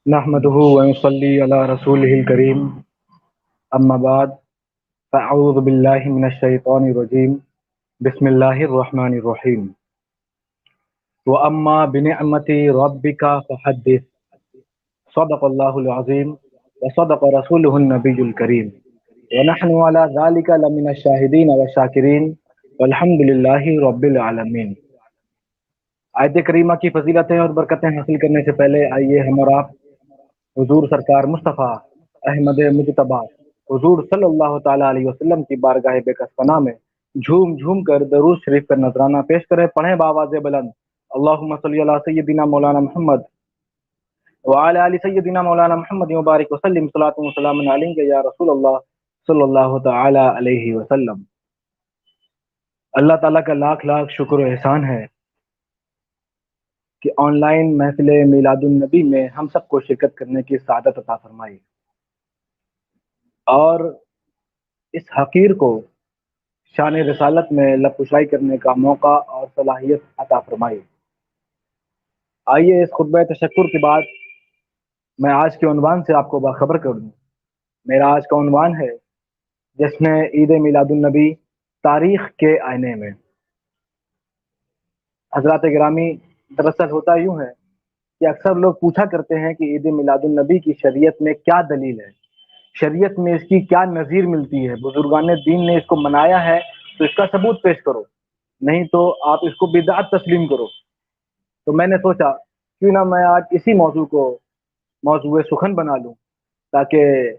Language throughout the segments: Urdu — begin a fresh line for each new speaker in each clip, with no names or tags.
نحمده ونصلي على رسوله الكريم أما بعد فأعوذ بالله من الشيطان الرجيم بسم الله الرحمن الرحيم وأما بنعمة ربك فحدث صدق الله العظيم وصدق رسوله النبي الكريم ونحن على ذلك لمن الشاهدين والشاكرين والحمد لله رب العالمين۔ آیت کریمہ کی فضیلتیں اور برکتیں حاصل کرنے سے پہلے آئیے ہم اور آپ حضور سرکار مصطفیٰ احمد مجتبیٰ حضور صلی اللہ تعالیٰ علیہ وسلم کی بارگاہ بے کس پناہ میں جھوم جھوم کر درود شریف کا نذرانہ پیش کریں، پڑھیں بآواز بلند اللہم صلی علی سیدنا مولانا محمد وعلی آل سیدنا مولانا محمد مبارک وسلم صلاۃ و سلام علیک یا رسول اللہ صلی اللہ تعالیٰ علیہ وسلم۔ اللہ تعالیٰ کا لاکھ لاکھ شکر و احسان ہے کہ آن لائن محفل میلاد النبی میں ہم سب کو شرکت کرنے کی سعادت عطا فرمائی اور اس حقیر کو شان رسالت میں لب کشائی کرنے کا موقع اور صلاحیت عطا فرمائی۔ آئیے اس خطبہ تشکر کے بعد میں آج کے عنوان سے آپ کو باخبر کر دوں۔ میرا آج کا عنوان ہے جس میں عید میلاد النبی تاریخ کے آئینے میں۔ حضرات گرامی، دراصل ہوتا یوں ہے کہ اکثر لوگ پوچھا کرتے ہیں کہ عید میلاد النبی کی شریعت میں کیا دلیل ہے، شریعت میں اس کی کیا نظیر ملتی ہے، بزرگان دین نے اس کو منایا ہے تو اس کا ثبوت پیش کرو، نہیں تو آپ اس کو بدعت تسلیم کرو۔ تو میں نے سوچا کیوں نہ میں آج اسی موضوع کو موضوع سخن بنا لوں تاکہ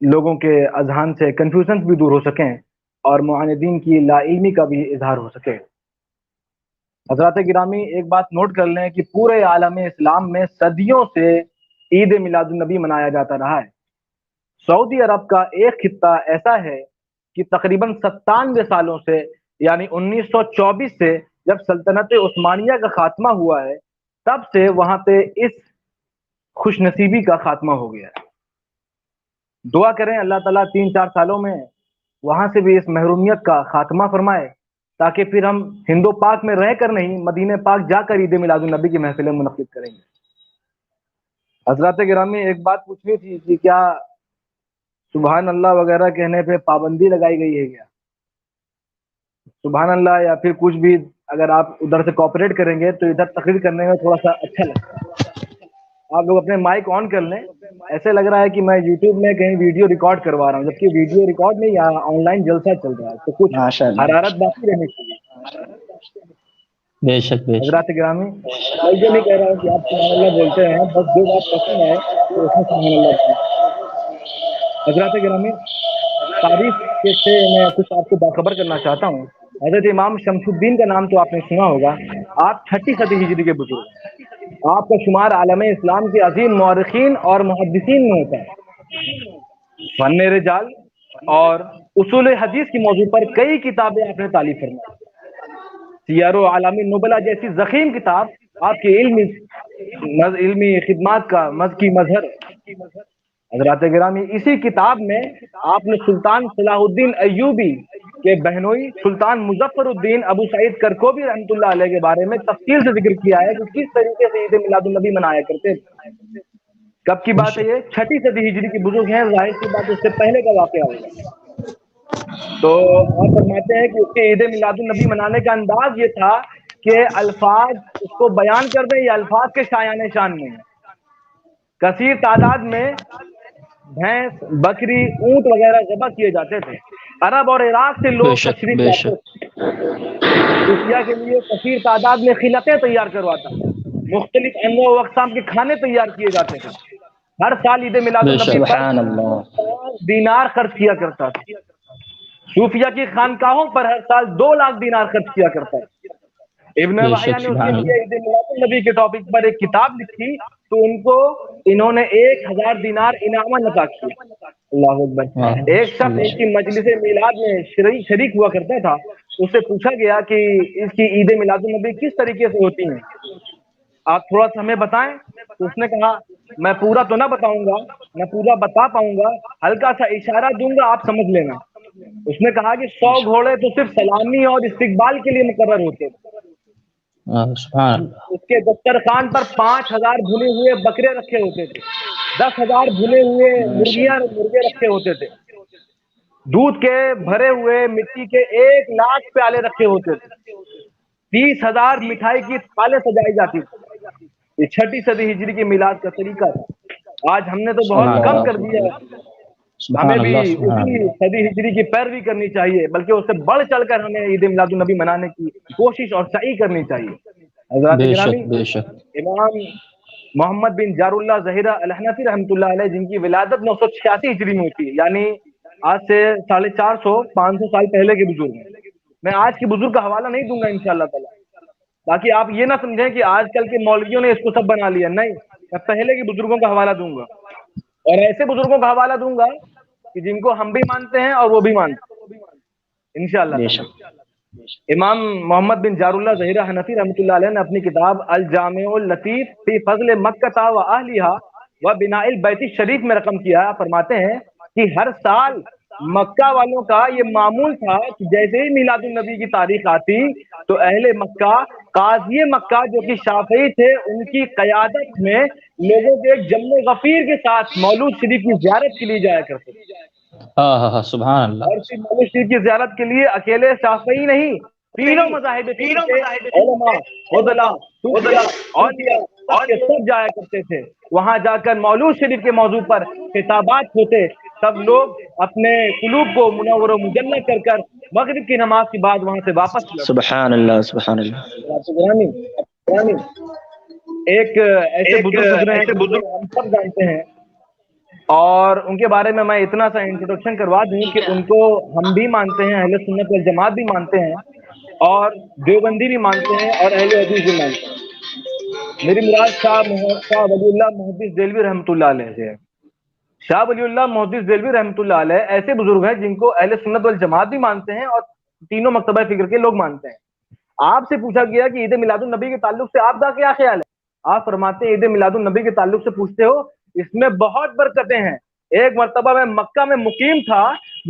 لوگوں کے اذہان سے کنفیوژن بھی دور ہو سکیں اور معاندین کی لا علمی کا بھی اظہار ہو سکے۔ حضرات گرامی، ایک بات نوٹ کر لیں کہ پورے عالم اسلام میں صدیوں سے عید میلاد النبی منایا جاتا رہا ہے۔ سعودی عرب کا ایک خطہ ایسا ہے کہ تقریباً 97 سالوں سے یعنی 1924 سے جب سلطنت عثمانیہ کا خاتمہ ہوا ہے تب سے وہاں پہ اس خوش نصیبی کا خاتمہ ہو گیا ہے۔ دعا کریں اللہ تعالیٰ 3-4 سالوں میں وہاں سے بھی اس محرومیت کا خاتمہ فرمائے تاکہ پھر ہم ہندو پاک میں رہ کر نہیں مدینہ پاک جا کر عید میلاد النبی کی محفلیں منعقد کریں گے۔ حضرات گرامی، ایک بات پوچھنی تھی کہ کیا سبحان اللہ وغیرہ کہنے پہ پابندی لگائی گئی ہے کیا؟ سبحان اللہ یا پھر کچھ بھی اگر آپ ادھر سے کوآپریٹ کریں گے تو ادھر تقریر کرنے میں تھوڑا سا اچھا لگتا ہے۔ آپ لوگ اپنے مائک آن کر لیں، ایسے لگ رہا ہے کہ میں یوٹیوب میں کہیں ویڈیو ریکارڈ کروا رہا ہوں، جبکہ ویڈیو ریکارڈ نہیں، یہاں آن لائن جلسہ چل رہا ہے، تو کچھ
ماشاء اللہ،
حرارت باقی رہنی چاہیے۔
بے شک بے شک۔
حضرات گرامی، میں یہ نہیں کہہ رہا ہوں کہ آپ سبحان اللہ بولتے ہیں، بس جو بات پسند آئے تو اس میں سبحان اللہ بولیں۔ حضرات گرامی، تاریخ سے میں کچھ آپ کو باخبر کرنا چاہتا ہوں۔ حضرت امام شمس الدین کا نام تو آپ نے سنا ہوگا۔ آپ 6 صدی ہجری کے بزرگ ہیں۔ آپ کا شمار عالم اسلام کے عظیم مورخین اور محدثین میں ہوتا ہے۔ فن رجال اور اصول حدیث کی موضوع پر کئی کتابیں آپ نے تالیف فرمائی۔ سیر و عالم نبلا جیسی ضخیم کتاب آپ کی علمی خدمات کا مذکی مظہر ہے۔ حضرات گرامی، اسی کتاب میں آپ نے سلطان صلاح الدین ایوبی کے بہنوئی سلطان مظفر الدین ابو سعید کرکوبی رحمۃ اللہ علیہ کے بارے میں تفصیل سے ذکر کیا ہے کہ کس طریقے سے عید میلاد النبی منایا کرتے تھے۔ کب کی بات ہے یہ؟ 6 صدی ہجری کی بزرگ ہیں، ظاہر سی بات اس سے پہلے کا واقعہ ہوگا۔ تو آپ فرماتے ہیں کہ اس کے عید میلاد النبی منانے کا انداز یہ تھا کہ الفاظ اس کو بیان کر دیں، یہ الفاظ کے شایان شان میں کثیر تعداد میں بھینس، بکری، اونٹ وغیرہ ذبح کیے جاتے تھے۔ عرب اور عراق سے
بے
لوگ
شک
تشریف
بے
لاتے
شک۔
تھے، صوفیہ کے لیے کثیر تعداد میں خلعتیں تیار کرواتا، مختلف انواع و اقسام کے کھانے تیار کیے جاتے تھے۔ ہر سال عید میلاد
بے شک،
النبی پر
سبحان اللہ۔
5 دینار خرچ کیا کرتا تھا۔ صوفیہ کی خانقاہوں پر ہر سال 2 لاکھ دینار خرچ کیا کرتا ہے۔ ابن
بے
وحیہ
شک،
نے اس کے
سبحان
لیے
اللہ۔
عید میلاد النبی کے ٹاپک پر ایک کتاب لکھی تو انہوں نے 1000 دینار انعامہ عطا کیا۔ اللہ اکبر۔ ایک شخص ان کی مجلس میلاد میں شریک ہوا کرتا تھا، اس سے پوچھا گیا کہ اس کی عید میلاد النبی کس طریقے سے ہوتی ہیں، آپ تھوڑا سا ہمیں بتائیں۔ تو اس نے کہا میں پورا تو نہ بتاؤں گا، نہ پورا بتا پاؤں گا، ہلکا سا اشارہ دوں گا، آپ سمجھ لینا۔ اس نے کہا کہ 100 گھوڑے تو صرف سلامی اور استقبال کے لیے مقرر ہوتے ہیں،
سبحان اللہ
اس کے دسترخوان پر 5,000 بھنے ہوئے بکرے رکھے ہوتے تھے، 10,000 بھنے ہوئے
ماشاء
مرغے رکھے ہوتے تھے، دودھ کے بھرے ہوئے مٹی کے 1,00,000 پیالے رکھے ہوتے تھے، 30,000 مٹھائی کی تھالیں سجائی جاتی تھی۔ یہ 6 صدی ہجری کی میلاد کا طریقہ تھا۔ آج ہم نے تو بہت
سبحان
کم
اللہ
کر دیا ہے، ہمیں
سبحان
بھی
اللہ سبحان
اسی
اللہ
صدی ہجری کی پیروی کرنی چاہیے، بلکہ اس سے بڑھ چڑھ کر ہمیں عید میلاد النبی منانے کی کوشش اور سعی کرنی چاہیے۔ حضرات
بے
گرامی،
شک بے شک
امام محمد بن جار اللہ ظہیرہ الحنفی رحمۃ اللہ علیہ، جن کی ولادت 986 ہجری میں ہوتی ہے، یعنی آج سے 450 500 سال پہلے کے بزرگ ہیں۔ میں آج کے بزرگ کا حوالہ نہیں دوں گا انشاءاللہ تعالی، تاکہ آپ یہ نہ سمجھیں کہ آج کل کے مولویوں نے اس کو سب بنا لیا، نہیں، میں پہلے کے بزرگوں کا حوالہ دوں گا، اور ایسے بزرگوں کا حوالہ دوں گا کہ جن کو ہم بھی مانتے ہیں اور وہ بھی مانتے ہیں انشاءاللہ
بے
تعالی۔
شک
امام محمد بن جار اللہ ظہیرہ حنفی رحمۃ اللہ علیہ نے اپنی کتاب الجامع اللطیف فی فضل مکہ و اہلہا و بناء البیت الشریف میں رقم کیا، فرماتے ہیں کہ ہر سال مکہ والوں کا یہ معمول تھا کہ جیسے ہی میلاد النبی کی تاریخ آتی تو اہل مکہ، قاضی مکہ جو کہ شافعی تھے، ان کی قیادت میں لوگوں کے ایک جم غفیر کے ساتھ مولود شریف کی زیارت کے لیے جایا کرتے تھے۔
ہاں ہاں ہاں سبحان اللہ
اور پھر مولود شریف کی زیارت کے لیے اکیلے شافعی نہیں، تینوں مذاہب فکر کے علماء، فضلاء، صوفیاء، اولیاء، سب کے سب جایا کرتے تھے۔ وہاں جا کر مولود شریف کے موضوع پر خطابات ہوتے، سب لوگ اپنے قلوب کو منور و مجلہ کر کر مغرب کی نماز کے بعد وہاں سے واپس لوٹتے۔
سبحان اللہ سبحان اللہ
ایک ایسے بزرگ گزرے ہیں جن کو ہم سب جانتے ہیں، اور ان کے بارے میں اتنا سا انٹروڈکشن کروا دوں کہ ان کو ہم بھی مانتے ہیں، اہل سنت والجماعت بھی مانتے ہیں، اور دیوبندی بھی مانتے ہیں، اور اہل حدیث بھی مانتے ہیں۔ میری مراد شاہ ولی اللہ محدث دہلوی رحمۃ اللہ علیہ سے ہے۔ شاہ ولی اللہ محدث دہلوی رحمۃ اللہ علیہ ایسے بزرگ ہیں جن کو اہل سنت والجماعت بھی مانتے ہیں اور تینوں مکتبہ فکر کے لوگ مانتے ہیں۔ آپ سے پوچھا گیا کہ عید میلاد النبی کے تعلق سے آپ کا کیا خیال ہے؟ آپ فرماتے ہیں عید میلاد النبی کے تعلق سے پوچھتے ہو، اس میں بہت برکتیں ہیں۔ ایک مرتبہ میں مکہ میں مقیم تھا،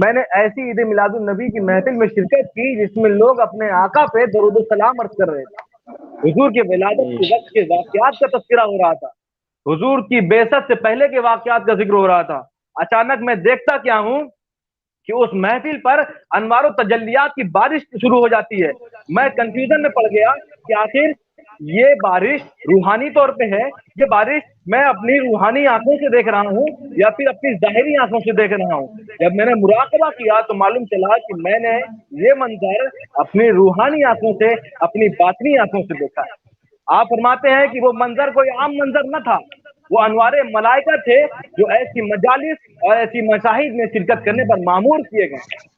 میں نے ایسی عید میلاد النبی کی محفل میں شرکت کی جس میں لوگ اپنے آقا پہ درود و سلام عرض کر رہے تھے، حضور کے ولادت کے وقت کے واقعات کا تذکرہ ہو رہا تھا، حضور کی بعثت سے پہلے کے واقعات کا ذکر ہو رہا تھا۔ اچانک میں دیکھتا کیا ہوں کہ اس محفل پر انوار و تجلیات کی بارش شروع ہو جاتی ہے۔ میں کنفیوژن میں پڑ گیا کہ آخر یہ بارش روحانی طور پہ ہے، یہ بارش میں اپنی روحانی آنکھوں سے دیکھ رہا ہوں یا پھر اپنی ظاہری آنکھوں سے دیکھ رہا ہوں۔ جب میں نے مراقبہ کیا تو معلوم چلا کہ میں نے یہ منظر اپنی روحانی آنکھوں سے، اپنی باطنی آنکھوں سے دیکھا ہے۔ آپ فرماتے ہیں کہ وہ منظر کوئی عام منظر نہ تھا، وہ انوار ملائکہ تھے جو ایسی مجالس اور ایسی مشاہد میں شرکت کرنے پر معمور کیے گئے۔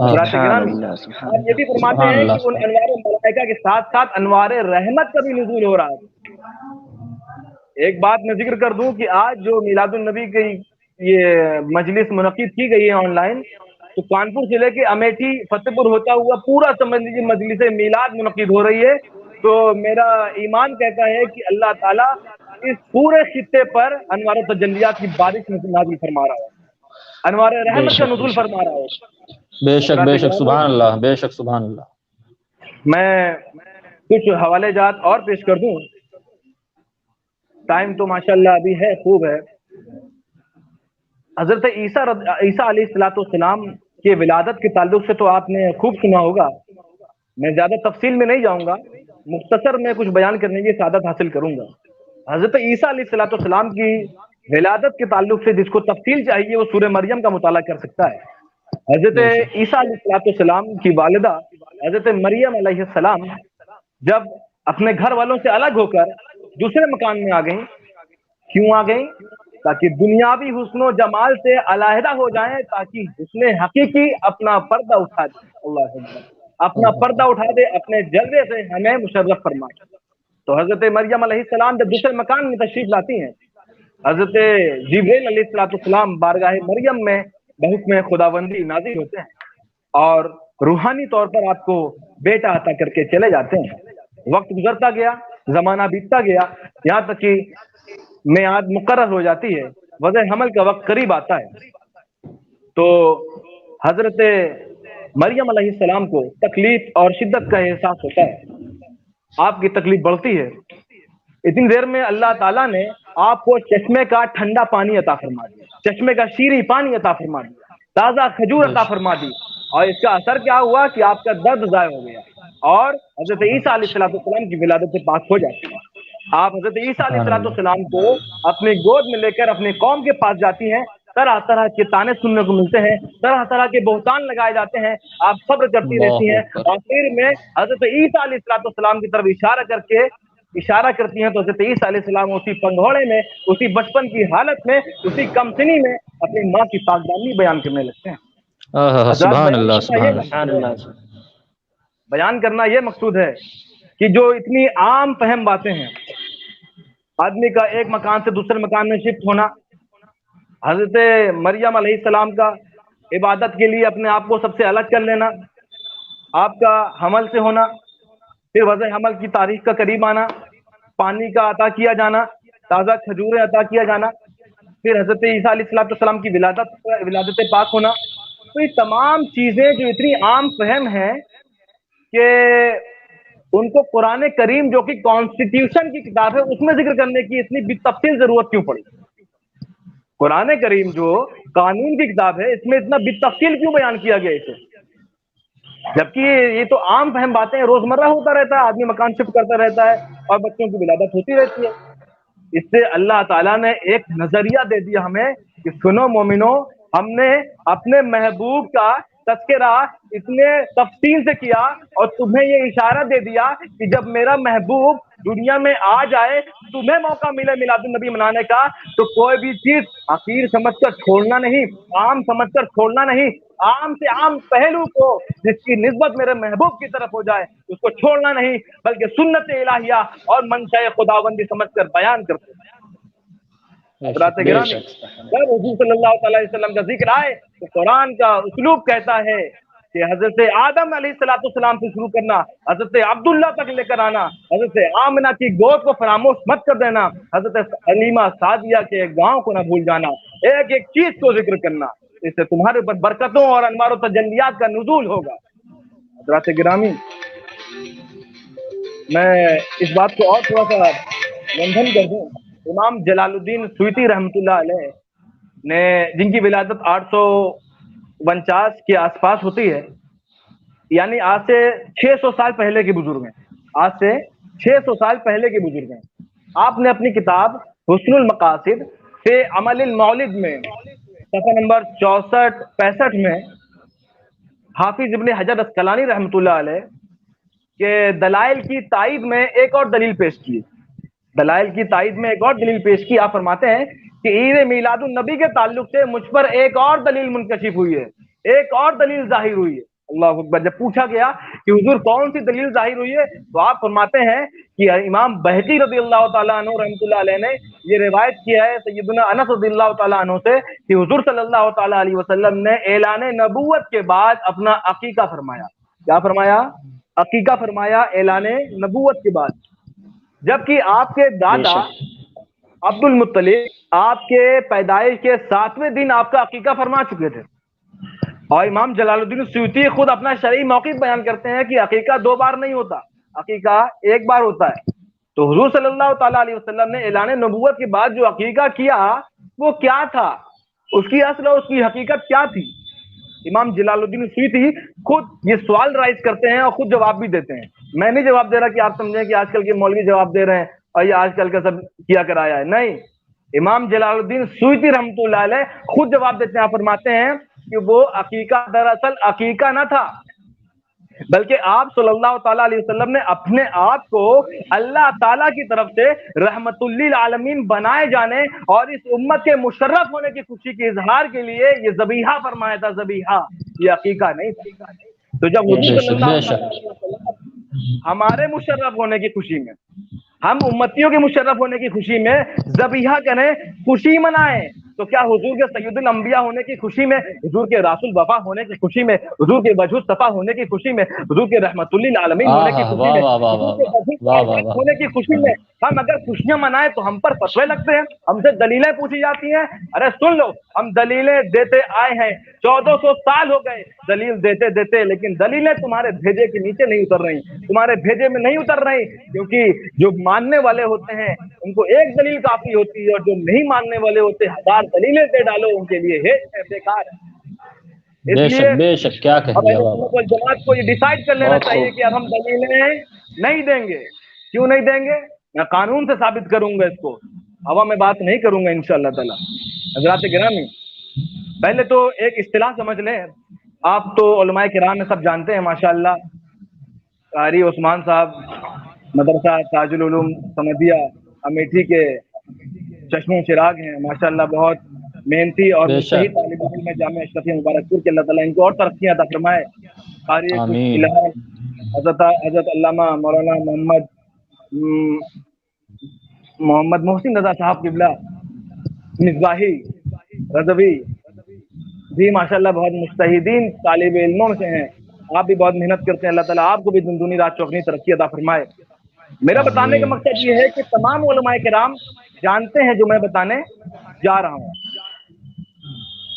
حضرات
سبحان
گرامی،
اللہ سبحان
آپ یہ بھی
اللہ
فرماتے
سبحان
ہیں
اللہ
کہ ان انوار ملائکہ کے ساتھ ساتھ انوار رحمت کا بھی نزول ہو رہا ہے۔ ایک بات میں ذکر کر دوں کہ آج جو میلاد النبی کی یہ مجلس منعقد کی گئی ہے آن لائن، تو کانپور ضلع کے امیٹھی فتح پور ہوتا ہوا پورا سمجھ لیجیے مجلس میلاد منعقد ہو رہی ہے۔ تو میرا ایمان کہتا ہے کہ اللہ تعالیٰ اس پورے خطے پر انوار و تجلیات کی بارش نازل فرما رہا ہے، انوار
بے
رحمت کا
شک بے
نزول
شک
فرما رہا ہے۔
بے شک
حضرات
بے شک
گرامی،
سبحان اللہ بے شک سبحان اللہ
میں کچھ حوالے جات اور پیش کر دوں، ٹائم تو ماشاءاللہ ابھی ہے، خوب ہے۔ حضرت عیسیٰ علیہ السلام کے ولادت کے تعلق سے تو آپ نے خوب سنا ہوگا، میں زیادہ تفصیل میں نہیں جاؤں گا، مختصر میں کچھ بیان کرنے کی سعادت حاصل کروں گا۔ حضرت عیسیٰ علیہ السلام کی ولادت کے تعلق سے جس کو تفصیل چاہیے وہ سورہ مریم کا مطالعہ کر سکتا ہے۔ حضرت
بے شک
عیسیٰ علیہ السلام کی والدہ حضرت مریم علیہ السلام جب اپنے گھر والوں سے الگ ہو کر دوسرے مکان میں آ گئیں، کیوں آ گئیں؟ تاکہ دنیاوی حسن و جمال سے علیحدہ ہو جائیں، تاکہ حسن حقیقی اپنا پردہ اٹھا دے، اللہ اکبر، اپنا پردہ اٹھا دے، اپنے جلوے سے ہمیں مشرف فرمائے۔ تو حضرت مریم علیہ السلام جب دوسرے مکان میں تشریف لاتی ہیں، حضرت جبریل علیہ السلام بارگاہ مریم میں بحکم خداوندی نازل ہوتے ہیں اور روحانی طور پر آپ کو بیٹا عطا کر کے چلے جاتے ہیں۔ وقت گزرتا گیا، زمانہ بیتتا گیا، یہاں تک کہ میعاد مقرر ہو جاتی ہے، وضع حمل کا وقت قریب آتا ہے۔ تو حضرت مریم علیہ السلام کو تکلیف اور شدت کا احساس ہوتا ہے۔ آپ کی تکلیف بڑھتی ہے، اتنی دیر میں اللہ تعالیٰ نے آپ کو چشمے کا ٹھنڈا پانی عطا فرما دیا، چشمے کا شیریں پانی عطا فرما دیا، تازہ کھجور
بے
عطا
شک
فرما دی، اور اس کا اثر کیا ہوا کہ آپ کا درد ضائع ہو گیا اور حضرت عیسیٰ علیہ السلام کی ولادت سے پاک ہو جاتی ہے۔ آپ حضرت عیسیٰ علیہ
سبحان اللہ
السلام کو اپنی گود میں لے کر اپنی قوم کے پاس جاتی ہیں، طرح طرح کے تانے سننے کو ملتے ہیں، طرح طرح کے بہتان لگائے جاتے ہیں، آپ صبر کرتی رہتی
اللہ
ہیں،
اکبر
اور پھر میں حضرت عیسیٰ علیہ السلام کی طرف اشارہ کرتی ہیں تو حضرت عیسیٰ علیہ السلام اسی پنگھوڑے میں، اسی بچپن کی حالت میں، اسی کمسنی میں اپنی ماں کی پاکدامنی بیان کرنے لگتے ہیں۔ حضرات
سبحان
بیان
اللہ
کرنا یہ
سبحان
مقصود
اللہ
ہے، بیان کرنا یہ مقصود ہے کہ جو اتنی عام فہم باتیں ہیں، آدمی کا ایک مکان سے دوسرے مکان میں شفٹ ہونا، حضرت مریم علیہ السلام کا عبادت کے لیے اپنے آپ کو سب سے الگ کر لینا، آپ کا حمل سے ہونا، پھر وضع حمل کی تاریخ کا قریب آنا، پانی کا عطا کیا جانا، تازہ کھجوریں عطا کیا جانا، پھر حضرت عیسیٰ علیہ السلام کی ولادت پاک ہونا، تو یہ تمام چیزیں جو اتنی عام فہم ہیں کہ ان کو قرآن کریم جو کہ کانسٹیٹیوشن کی کتاب ہے اس میں ذکر کرنے کی اتنی تفصیل ضرورت کیوں پڑی؟ قرآن کریم جو قانون کی کتاب ہے اس میں اتنا بالتفصیل کیوں بیان کیا گیا اسے؟ جبکہ یہ تو عام فہم باتیں ہیں، روزمرہ ہوتا رہتا ہے، آدمی مکان شفٹ کرتا رہتا ہے اور بچوں کی ولادت ہوتی رہتی ہے۔ اس سے اللہ تعالیٰ نے ایک نظریہ دے دیا ہمیں کہ سنو مومنو، ہم نے اپنے محبوب کا تذکرہ اتنے تفصیل سے کیا اور تمہیں یہ اشارہ دے دیا کہ جب میرا محبوب دنیا میں آ جائے، تمہیں موقع ملے میلاد النبی منانے کا، تو کوئی بھی چیز حقیر سمجھ کر چھوڑنا نہیں، عام سمجھ کر چھوڑنا نہیں، عام سے عام پہلو کو جس کی نسبت میرے محبوب کی طرف ہو جائے اس کو چھوڑنا نہیں، بلکہ سنت الہیہ اور منشاء خداوندی سمجھ کر بیان کرتے ہیں۔ حضرات
بے
گرامی،
شک
جب حضور صلی اللہ تعالی وسلم کا ذکر آئے تو قرآن کا اسلوب کہتا ہے کہ حضرت آدم علیہ السلام سے شروع کرنا، حضرت عبداللہ تک لے کر آنا، حضرت آمنہ کی گود کو فراموش مت کر دینا، حضرت حلیمہ سعدیہ کے گاؤں کو نہ بھول جانا، ایک ایک چیز کو ذکر کرنا، اس سے تمہارے اوپر برکتوں اور انوار و تجلیات کا نزول ہوگا۔ حضرات گرامی، میں اس بات کو اور تھوڑا سا لنگھن کر دوں، امام جلال الدین سیوطی رحمۃ اللہ علیہ نے، جن کی ولادت 849 کے آس پاس ہوتی ہے، یعنی آج سے 600 سال پہلے کے بزرگ ہیں، آج سے 600 سال پہلے کے بزرگ ہیں۔ آپ نے اپنی کتاب حسن المقاصد فی عمل المولد میں صفحہ نمبر 64-65 میں حافظ ابن حجر اسقلانی رحمۃ اللہ علیہ کے دلائل کی تائید میں ایک اور دلیل پیش کی، دلائل کی تائید میں ایک اور دلیل پیش کی۔ آپ فرماتے ہیں کہ عید میلاد النبی کے تعلق سے مجھ پر ایک اور دلیل منکشف ہوئی ہے، ایک اور دلیل ظاہر ہوئی ہے۔ اللہ اکبر! جب پوچھا گیا کہ حضور کون سی دلیل ظاہر ہوئی ہے تو آپ فرماتے ہیں کہ امام بہقی رضی اللہ تعالیٰ عنہ رحمۃ اللہ علیہ نے یہ روایت کیا ہے سیدنا انس رضی اللہ تعالیٰ عنہ سے کہ حضور صلی اللہ تعالیٰ علیہ وسلم نے اعلان نبوت کے بعد اپنا عقیقہ فرمایا۔ کیا فرمایا؟ عقیقہ فرمایا اعلان نبوت کے بعد، جبکہ آپ کے دادا عبد المطلب آپ کے پیدائش کے 7ویں دن آپ کا عقیقہ فرما چکے تھے۔ اور امام جلال الدین سیوطی خود اپنا شرعی موقف بیان کرتے ہیں کہ عقیقہ 2 بار نہیں ہوتا، عقیقہ 1 بار ہوتا ہے۔ تو حضور صلی اللہ تعالیٰ علیہ وسلم نے اعلان نبوت کے بعد جو عقیقہ کیا وہ کیا تھا، اس کی اصل اور اس کی حقیقت کیا تھی؟ امام جلال الدین سیوطی خود یہ سوال رائز کرتے ہیں اور خود جواب بھی دیتے ہیں۔ میں نہیں جواب دے رہا کہ آپ سمجھیں کہ آج کل کے مولوی جواب دے رہے ہیں اور یہ آج کل کا سب کیا کرایا ہے، نہیں، امام جلال الدین سیوطی رحمۃ اللہ علیہ خود جواب دیتے ہیں۔ آپ فرماتے ہیں کہ وہ عقیقہ دراصل عقیقہ نہ تھا، بلکہ آپ صلی اللہ تعالیٰ علیہ وسلم نے اپنے آپ کو اللہ تعالیٰ کی طرف سے رحمت للعالمین بنائے جانے اور اس امت کے مشرف ہونے کی خوشی کے اظہار کے لیے یہ ذبیحہ فرمایا تھا، ذبیحہ، یہ عقیقہ نہیں تھا۔ تو جب حضور صلی اللہ علیہ وسلم ہمارے مشرف ہونے کی خوشی میں، ہم امتیوں کے مشرف ہونے کی خوشی میں ذبیحہ کریں، خوشی منائیں، تو کیا حضور کے سید الانبیاء ہونے کی خوشی میں، حضور کے راس الوفا ہونے کی خوشی میں، حضور کے وجہ صفا ہونے کی خوشی میں، حضور کے رحمت للعالمین ہونے کی خوشی میں، حضور کے ہونے کی خوشی میں ہم اگر خوشیاں منائیں تو ہم پر فتوے لگتے ہیں، ہم سے دلیلیں پوچھی جاتی ہیں. ارے سن لو، ہم دلیلیں دیتے آئے ہیں، 1400 سال ہو گئے دلیل دیتے دیتے، لیکن دلیلیں تمہارے بھیجے کے نیچے نہیں اتر رہی، تمہارے بھیجے میں نہیں اتر رہی، کیونکہ جو ماننے والے ہوتے ہیں ان کو ایک دلیل کافی ہوتی ہے، اور جو نہیں ماننے والے ہوتے 1000 دلیلیں دے ڈالو ان کے لیے ہیچ ہے، بیکار ہے. اس لیے
بے شک کیا کہہ
اب
دیا
اہل
بابا.
سنت والجماعت کو یہ ڈیسائیڈ کر لینا
بہت
چاہیے
خوب.
کہ اب ہم دلیلیں نہیں دیں گے. کیوں نہیں دیں گے؟ میں قانون سے ثابت کروں گا اس کو، ہوا میں بات نہیں کروں گا انشاءاللہ تعالی. حضرات گرامی، پہلے تو ایک اصطلاح سمجھ لیں. آپ تو علماء کرام میں سب جانتے ہیں ماشاءاللہ، قاری عثمان صاحب مدرسہ تاج العلوم سمدیہ امیٹھی کے چشم و چراغ ہیں ماشاءاللہ، بہت محنتی اور
بے
مجتہد
شک.
طالب علم ہے جامعہ اشرفیہ مبارک پور کے. اللہ تعالیٰ ان کو اور ترقیاں عطا فرمائے. قاری کچھ
آمین.
الہام حضرت علامہ مولانا محمد محسن رضا صاحب قبلہ مصباحی رضوی بھی ماشاءاللہ بہت مجتہدین طالب علموں میں سے ہیں. آپ بھی بہت محنت کرتے ہیں، اللہ تعالیٰ آپ کو بھی دن دنی رات چوگنی ترقی عطا فرمائے. میرا بتانے کا
آمین.
مقصد یہ ہے کہ تمام علماء کرام جانتے ہیں جو میں بتانے جا رہا ہوں.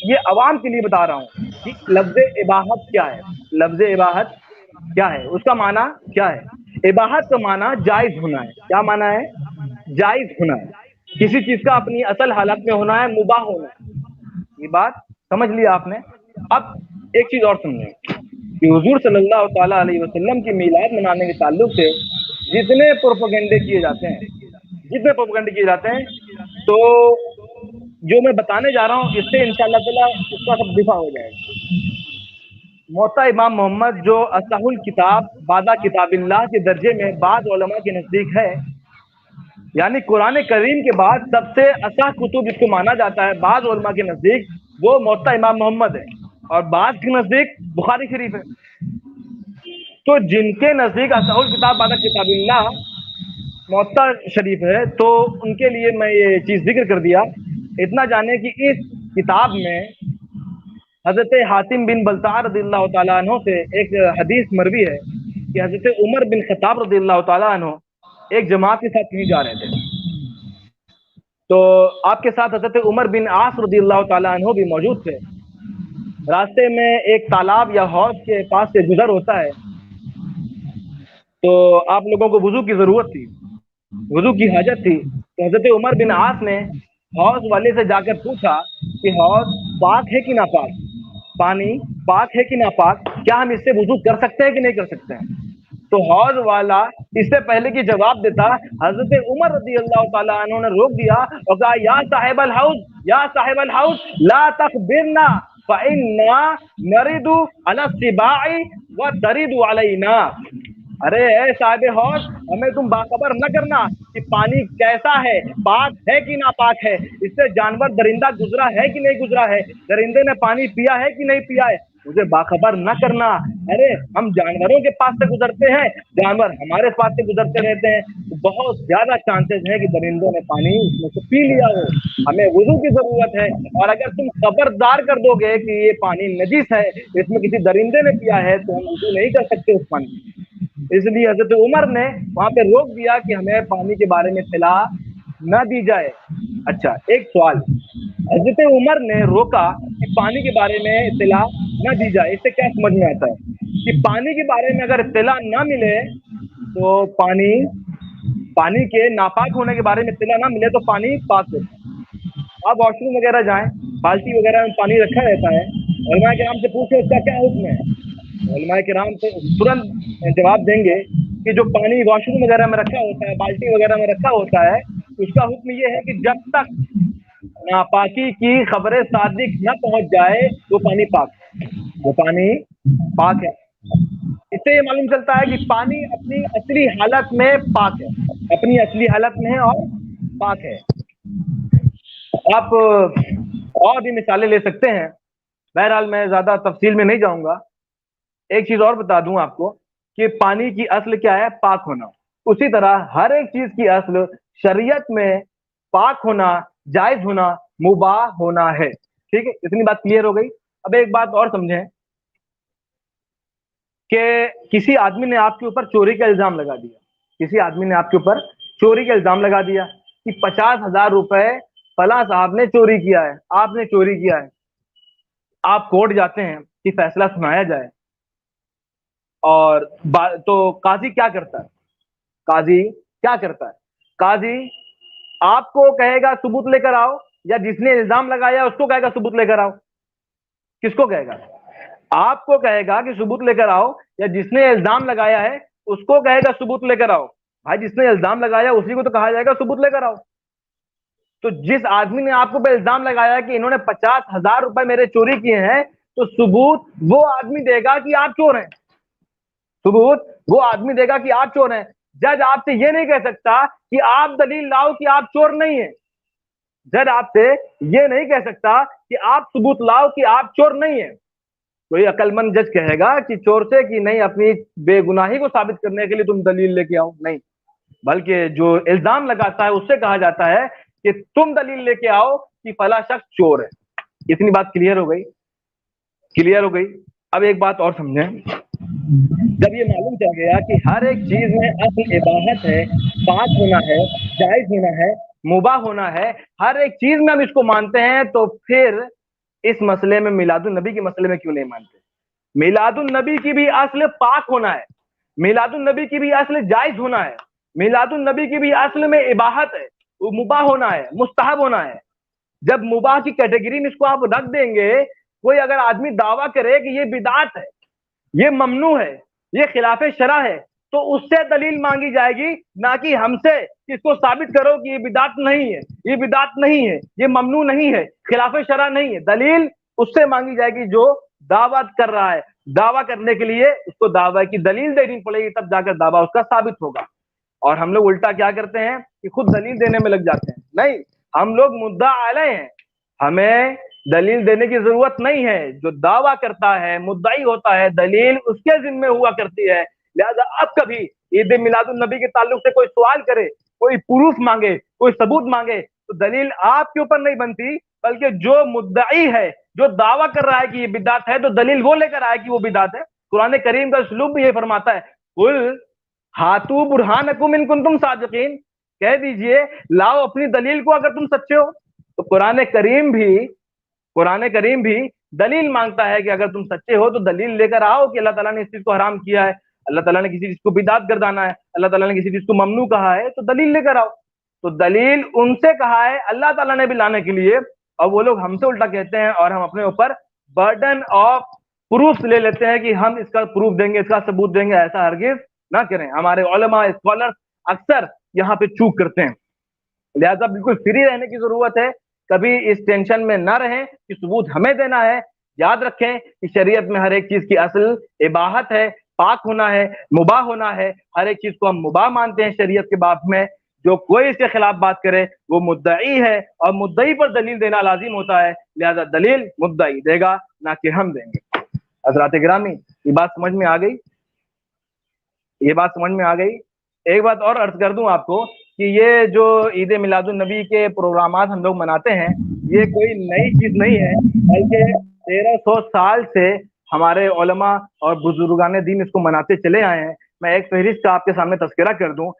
یہ عوام کے لیے بتا رہا ہوں کہ لفظ اباحت کیا ہے. لفظ اباحت کیا ہے، اس کا معنی کیا ہے؟ اباحت کا معنی جائز ہونا ہے. کیا معنی ہے؟ جائز ہونا ہے. کسی چیز کا اپنی اصل حالت میں ہونا ہے، مباح ہونا ہے. یہ بات سمجھ لیا آپ نے. اب ایک چیز اور سمجھیں کہ حضور صلی اللہ تعالیٰ علیہ وسلم کی میلاد منانے کے تعلق سے جتنے پروپیگنڈے کیے جاتے ہیں تو جو میں بتانے جا رہا ہوں اس سے انشاءاللہ تعالیٰ اس کا سب دفاع ہو جائے گا. موطا امام محمد جو اصح الکتاب بعد کتاب اللہ کے درجے میں بعض علماء کے نزدیک ہے، یعنی قرآن کریم کے بعد سب سے اصح کتب اس کو مانا جاتا ہے بعض علماء کے نزدیک، وہ موطا امام محمد ہے، اور بعض کے نزدیک بخاری شریف ہے. تو جن کے نزدیک اصح الکتاب بعد کتاب اللہ موطا شریف ہے تو ان کے لیے میں یہ چیز ذکر کر دیا. اتنا جانے کہ اس کتاب میں حضرت حاتم بن بلتع رضی اللہ تعالیٰ عنہ سے ایک حدیث مروی ہے کہ حضرت عمر بن خطاب رضی اللہ تعالیٰ عنہ ایک جماعت کے ساتھ کہیں جا رہے تھے، تو آپ کے ساتھ حضرت عمر بن عاص رضی اللہ تعالیٰ عنہ بھی موجود تھے. راستے میں ایک تالاب یا حوض کے پاس سے گزر ہوتا ہے، تو آپ لوگوں کو وضو کی ضرورت تھی، وضو کی حاجت تھی. تو حضرت عمر بن عاص نے حوض والے سے جا کر پوچھا کہ حوض پاک ہے کہ ناپاک، پانی پاک ہے کہ ناپاک، کیا ہم اس سے وضو کر سکتے ہیں کہ نہیں کر سکتے ہیں؟ تو حوض والا اس سے پہلے کہ جواب دیتا، حضرت عمر رضی اللہ تعالیٰ عنہ نے روک دیا اور کہا یا صاحب الحوض، یا صاحب الحوض لا تخبرنا فإنا نرد على السباع وترد علينا. ارے اے صاحب حوض، ہمیں تم باخبر نہ کرنا کہ پانی کیسا ہے، پاک ہے کہ ناپاک ہے، اس سے جانور درندہ گزرا ہے کہ نہیں گزرا ہے، درندے نے پانی پیا ہے کہ نہیں پیا ہے، مجھے باخبر نہ کرنا. ارے ہم جانوروں کے پاس سے گزرتے ہیں، جانور ہمارے پاس سے گزرتے رہتے ہیں، تو بہت زیادہ چانسز ہیں کہ درندوں نے پانی اس میں سے پی لیا ہو. ہمیں وضو کی ضرورت ہے، اور اگر تم خبردار کر دو گے کہ یہ پانی نجس ہے، اس میں کسی درندے نے پیا ہے، تو ہم وضو نہیں کر سکتے اس پانی. اس لیے حضرت عمر نے وہاں پہ روک دیا کہ ہمیں پانی کے بارے میں اطلاع نہ دی جائے. اچھا ایک سوال، حضرت عمر نے روکا کہ پانی کے بارے میں اطلاع نہ دی جائے، اس سے کیا سمجھ میں آتا ہے کہ پانی کے بارے میں اگر اطلاع نہ ملے تو پانی کے ناپاک ہونے کے بارے میں اطلاع نہ ملے تو پانی پاک ہوتا ہے. آپ واش روم وغیرہ جائیں، بالٹی وغیرہ میں پانی رکھا رہتا ہے، علماء کرام سے پوچھیں اس کا کیا حکم ہے، علماء کرام سے ترنت جواب دیں گے کہ جو پانی واش روم وغیرہ میں رکھا ہوتا ہے، بالٹی وغیرہ میں رکھا ہوتا ہے، اس کا حکم یہ ہے کہ جب تک ناپاکی کی خبر صادق نہ پہنچ جائے وہ پانی پاک ہے، وہ پانی پاک ہے. اس سے یہ معلوم چلتا ہے کہ پانی اپنی اصلی حالت میں پاک ہے، اپنی اصلی حالت میں ہے اور پاک ہے. آپ اور بھی مثالیں لے سکتے ہیں، بہرحال میں زیادہ تفصیل میں نہیں جاؤں گا. ایک چیز اور بتا دوں آپ کو کہ پانی کی اصل کیا ہے؟ پاک ہونا. اسی طرح ہر ایک چیز کی اصل شریعت میں پاک ہونا، جائز ہونا، مباح ہونا ہے. ٹھیک ہے، اتنی بات کلیئر ہو گئی. اب ایک بات اور سمجھیں کہ کسی آدمی نے آپ کے اوپر چوری کا الزام لگا دیا، کسی آدمی نے آپ کے اوپر چوری کا الزام لگا دیا کہ 50,000 روپے فلاں صاحب نے چوری کیا ہے، آپ نے چوری کیا ہے. آپ کورٹ جاتے ہیں کہ فیصلہ سنایا جائے، اور تو قاضی کیا کرتا ہے؟ قاضی کیا کرتا ہے؟ قاضی آپ کو کہے گا ثبوت لے کر آؤ، یا جس نے الزام لگایا اس کو کہے گا ثبوت لے کر آؤ؟ کس کو کہے گا؟ آپ کو کہے گا کہ ثبوت لے کر آؤ، یا جس نے الزام لگایا ہے اس کو کہے گا ثبوت لے کر آؤ؟ بھائی جس نے الزام لگایا اسی کو تو کہا جائے گا ثبوت لے کر آؤ. تو جس آدمی نے آپ کو پہ الزام لگایا کہ انہوں نے 50,000 روپے میرے چوری کیے ہیں، تو ثبوت وہ آدمی دے گا کہ آپ چور ہیں. ثبوت وہ آدمی دے گا کہ آپ چور ہیں. جج آپ سے یہ نہیں کہہ سکتا کہ آپ دلیل لاؤ کہ آپ چور نہیں ہیں. جج آپ سے یہ نہیں کہہ سکتا کہ آپ ثبوت لاؤ کہ آپ چور نہیں ہیں. کوئی عقل مند جج کہے گا کہ چور سے کہ نہیں، اپنی بے گناہی کو ثابت کرنے کے لیے تم دلیل لے کے آؤ؟ نہیں، بلکہ جو الزام لگاتا ہے اس سے کہا جاتا ہے کہ تم دلیل لے کے آؤ کہ فلاں شخص چور ہے. اتنی بات کلیئر ہو گئی؟ کلیئر ہو گئی. اب ایک بات اور سمجھیں. جب یہ معلوم چل گیا کہ ہر ایک چیز میں اصل اباحت ہے، پاک ہونا ہے، جائز ہونا ہے، مباح ہونا ہے، ہر ایک چیز میں ہم اس کو مانتے ہیں، تو پھر اس مسئلے میں میلاد النبی کے مسئلے میں کیوں نہیں مانتے؟ میلاد النبی کی بھی اصل پاک ہونا ہے، میلاد النبی کی بھی اصل جائز ہونا ہے، میلاد النبی کی بھی اصل میں اباحت ہے، وہ مباح ہونا ہے، مستحب ہونا ہے. جب مباح کی کیٹیگری میں اس کو آپ رکھ دیں گے، کوئی اگر آدمی دعویٰ کرے کہ یہ بدعت ہے، یہ ممنوع ہے، یہ خلاف شرع ہے، تو اس سے دلیل مانگی جائے گی، نہ کہ ہم سے اس کو ثابت کرو کہ یہ بدعت نہیں ہے، یہ بدعت نہیں ہے، یہ ممنوع نہیں ہے، خلاف شرع نہیں ہے. دلیل اس سے مانگی جائے گی جو دعویٰ کر رہا ہے. دعویٰ کرنے کے لیے اس کو دعویٰ کی دلیل دینی پڑے گی، تب جا کر دعویٰ اس کا ثابت ہوگا. اور ہم لوگ الٹا کیا کرتے ہیں کہ خود دلیل دینے میں لگ جاتے ہیں. نہیں، ہم لوگ مدعا علیہ ہیں، ہمیں دلیل دینے کی ضرورت نہیں ہے. جو دعویٰ کرتا ہے، مدعی ہوتا ہے، دلیل اس کے ذمہ ہوا کرتی ہے. لہذا اب کبھی عید میلاد النبی کے تعلق سے کوئی سوال کرے، کوئی پروف مانگے، کوئی ثبوت مانگے، تو دلیل آپ کے اوپر نہیں بنتی، بلکہ جو مدعی ہے، جو دعویٰ کر رہا ہے کہ یہ بدعت ہے، تو دلیل وہ لے کر آئے کہ وہ بدعت ہے. قرآن کریم کا اسلوب بھی یہ فرماتا ہے، قل ہاتو برہانکم ان کنتم صادقین، کہہ دیجئے لاؤ اپنی دلیل کو اگر تم سچے ہو. تو قرآن کریم بھی دلیل مانگتا ہے کہ اگر تم سچے ہو تو دلیل لے کر آؤ کہ اللہ تعالیٰ نے اس چیز کو حرام کیا ہے، اللہ تعالیٰ نے کسی چیز کو بدعت گردانا ہے، اللہ تعالیٰ نے کسی چیز کو ممنوع کہا ہے، تو دلیل لے کر آؤ. تو دلیل ان سے کہا ہے اللہ تعالیٰ نے بھی لانے کے لیے، اور وہ لوگ ہم سے الٹا کہتے ہیں، اور ہم اپنے اوپر برڈن آف پروف لے لیتے ہیں کہ ہم اس کا پروف دیں گے، اس کا ثبوت دیں گے. ایسا ہرگز نہ کریں. ہمارے علماء اسکالر اکثر یہاں پہ چوک کرتے ہیں. لہذا بالکل فری رہنے کی ضرورت ہے. کبھی اس ٹینشن میں نہ رہیں کہ ثبوت ہمیں دینا ہے. یاد رکھیں کہ شریعت میں ہر ایک چیز کی اصل اباحت ہے، پاک ہونا ہے، مباح ہونا ہے. ہر ایک چیز کو ہم مباح مانتے ہیں شریعت کے باب میں. جو کوئی اس کے خلاف بات کرے وہ مدعی ہے، اور مدعی پر دلیل دینا لازم ہوتا ہے. لہذا دلیل مدعی دے گا، نہ کہ ہم دیں گے. حضرات گرامی، یہ بات سمجھ میں آ گئی؟ یہ بات سمجھ میں آ گئی؟ ایک بات اور عرض کر دوں آپ کو کہ یہ جو عید میلاد النبی کے پروگرامات ہم لوگ مناتے ہیں، یہ کوئی نئی چیز نہیں ہے، بلکہ 1300 سال سے ہمارے علماء اور بزرگان دین اس کو مناتے چلے آئے ہیں. میں ایک فہرست کا آپ کے سامنے تذکرہ کر دوں.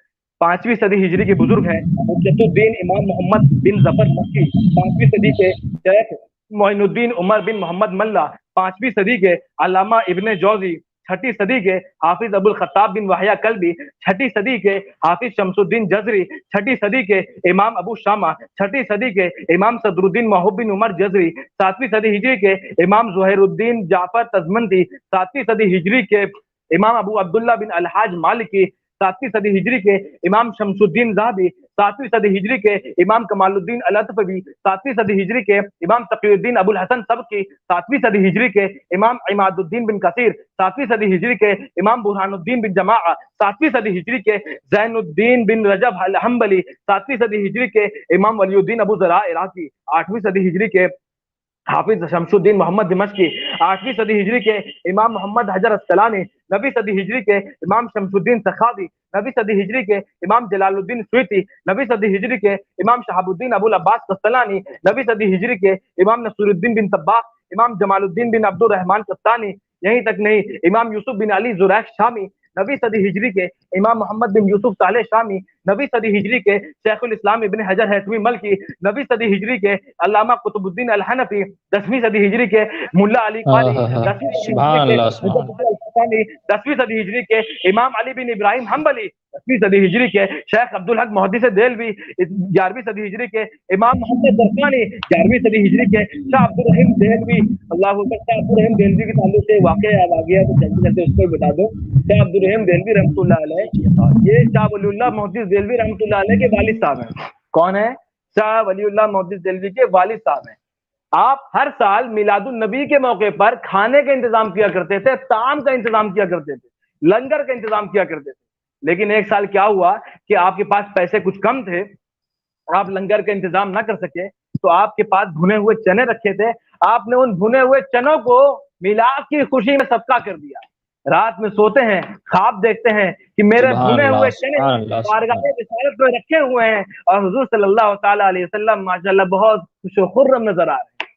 5ویں صدی ہجری کے بزرگ ہیں حجت الدین امام محمد بن ظفر مکی، 5ویں صدی کے شیخ معین الدین عمر بن محمد ملا، 5ویں صدی کے علامہ ابن جوزی، 6ٹھی صدی کے حافظ ابو الخطاب بن وحیہ کلبی، 6ٹھی صدی کے حافظ شمس الدین جزری، 6ٹھی صدی کے امام ابو شامہ، 6ٹھی صدی کے امام صدر الدین محب بن عمر جزری، 7ویں صدی ہجری کے امام زہیر الدین جعفر تزمنتی، 7ویں صدی ہجری کے امام ابو عبداللہ بن الحاج مالکی، 7ویں صدی ہجری کے امام شمس الدین ذہبی، 7ویں صدی ہجری کے امام کمال الدین الاطفی، 7ویں صدی ہجری کے امام تقی الدین ابو الحسن سبکی، 7ویں صدی ہجری کے امام عماد الدین بن کثیر، 7ویں صدی ہجری کے امام برہان الدین بن جماعہ، 7ویں صدی ہجری کے زین الدین بن رجب الحنبلی، 7ویں صدی ہجری کے امام ولی الدین ابو ذرا عراقی، 8ویں صدی ہجری کے حافظ شمس الدین محمد دمشقی، 8ویں صدی ہجری کے امام محمد حجر اسقلانی، 9ویں صدی ہجری کے امام شمس الدین سخاوی، 9ویں صدی ہجری کے امام جلال الدین سویتی، 9ویں صدی ہجری کے امام شہاب الدین ابو العباس قسطلانی، 9ویں صدی ہجری کے امام نصیر الدین بن طباخ، امام جمال الدین بن عبد الرحمن قسطانی. یہیں تک نہیں، امام یوسف بن علی زریق شامی، نبی صدی ہجری کے امام محمد بن یوسف صالح شامی، نبی صدی ہجری کے شیخ الاسلام ابن حجر ہیثمی ملکی، نبی صدی ہجری کے علامہ قطب الدین الحنفی، 10ویں صدی ہجری کے ملا علی قاری، 10ویں صدی ہجری
سبحان
کے
اللہ سبحان
مجدد الفسانی، 10ویں صدی ہجری کے امام علی بن ابراہیم حنبلی، 10ویں صدی ہجری کے شیخ عبدالحق محدث دہلوی، 11ویں صدی ہجری کے امام محمد درقانی، 11ویں صدی ہجری کے شاہ عبد الرحیم دہلوی، اللہ اکبر، شاہ عبد الرحیم دہلوی کے تعلق سے واقعہ یاد آ گیا تو جلدی جلدی اس کو بتا دو۔ شاہ عبد الرحیم دہلوی رحمۃ اللہ علیہ، یہ شاہ ولی اللہ محدث دہلوی رحمۃ اللہ علیہ کے والد صاحب ہیں۔ کون ہے؟ شاہ ولی اللہ محدث دہلوی کے والد صاحب ہیں۔ آپ ہر سال میلاد النبی کے موقع پر کھانے کا انتظام کیا کرتے تھے، طعام کا انتظام کیا کرتے تھے، لنگر کا انتظام کیا کرتے تھے۔ لیکن ایک سال کیا ہوا کہ آپ کے پاس پیسے کچھ کم تھے، آپ لنگر کا انتظام نہ کر سکے، تو آپ کے پاس بھنے ہوئے چنے رکھے تھے، آپ نے ان بھنے ہوئے چنوں کو میلاد کی خوشی میں صدقہ کر دیا۔ رات میں سوتے ہیں، خواب دیکھتے ہیں کہ میرے بھنے ہوئے چنے بارگاہ رسالت میں رکھے ہوئے ہیں، اور حضور صلی اللہ تعالیٰ علیہ وسلم ماشاءاللہ بہت خوش و خرم نظر آ رہے ہیں۔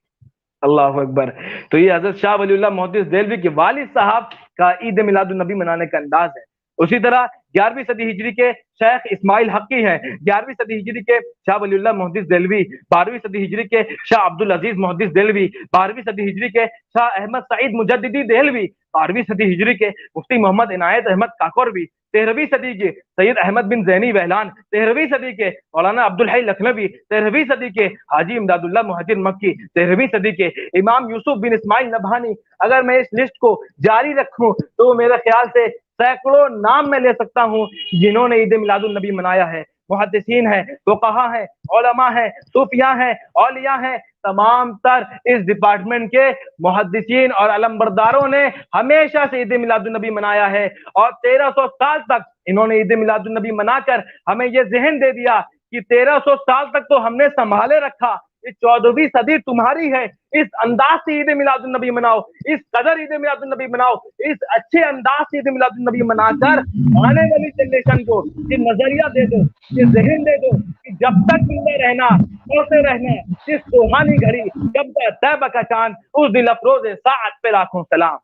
اللہ اکبر۔ تو یہ حضرت شاہ ولی اللہ محدث دہلوی کے والد صاحب کا عید میلاد النبی منانے کا انداز ہے۔ اسی طرح 11ویں صدی ہجری کے شیخ اسماعیل حقی ہیں، 11ویں صدی ہجری کے شاہ ولی اللہ محدث دہلوی، 12ویں صدی ہجری کے شاہ عبدالعزیز محدث دہلوی، 12ویں صدی ہجری کے شاہ احمد سعید مجددی دہلوی، 12ویں صدی ہجری کے مفتی محمد عنایت احمد کاکوروی، 13ویں صدی کے سید احمد بن زینی وہلان، 13ویں صدی کے مولانا عبدالحی لکھنوی، 13ویں صدی کے حاجی امداد اللہ مہاجر مکی، 13ویں صدی کے امام یوسف بن اسماعیل نبہانی۔ اگر میں اس لسٹ کو جاری رکھوں تو میرے خیال سے سینکڑوں نام میں لے سکتا ہوں جنہوں نے عید میلاد النبی منایا ہے۔ محدثین ہیں، فقہا ہیں، علماء ہیں، صوفیاء ہیں، اولیاء ہیں، تمام تر اس ڈپارٹمنٹ کے محدثین اور علمبرداروں نے ہمیشہ سے عید میلاد النبی منایا ہے، اور 1300 سال تک انہوں نے عید میلاد النبی منا کر ہمیں یہ ذہن دے دیا کہ 1300 سال تک تو ہم نے سنبھالے رکھا، یہ 14ویں صدی تمہاری ہے، اس انداز سے عید میلاد النبی مناؤ، اس قدر عید میلاد النبی مناؤ، اس اچھے انداز سے عید میلاد النبی منا کر آنے والی جنریشن کو یہ نظریہ دے دو، یہ ذہن دے دو کہ جب تک زندہ رہنا، سوتے رہنا، اس سوہانی گھڑی جب تک طیبہ کا چاند، اس دل افروز ساعت پہ لاکھوں سلام۔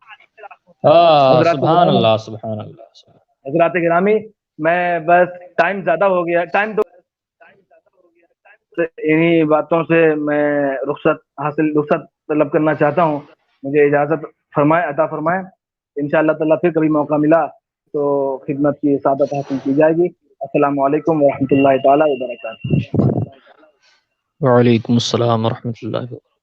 سبحان اللہ سبحان اللہ۔
حضرات گرامی، میں بس ٹائم زیادہ ہو گیا، ٹائم تو انہی باتوں سے میں رخصت طلب کرنا چاہتا ہوں، مجھے اجازت فرمائے، عطا فرمائے۔ انشاءاللہ تعالیٰ پھر کبھی موقع ملا تو خدمت کی سعادت حاصل کی جائے گی۔ السلام علیکم ورحمۃ اللہ تعالیٰ وبرکاتہ۔
وعلیکم السلام ورحمۃ اللہ وبرکاتہ۔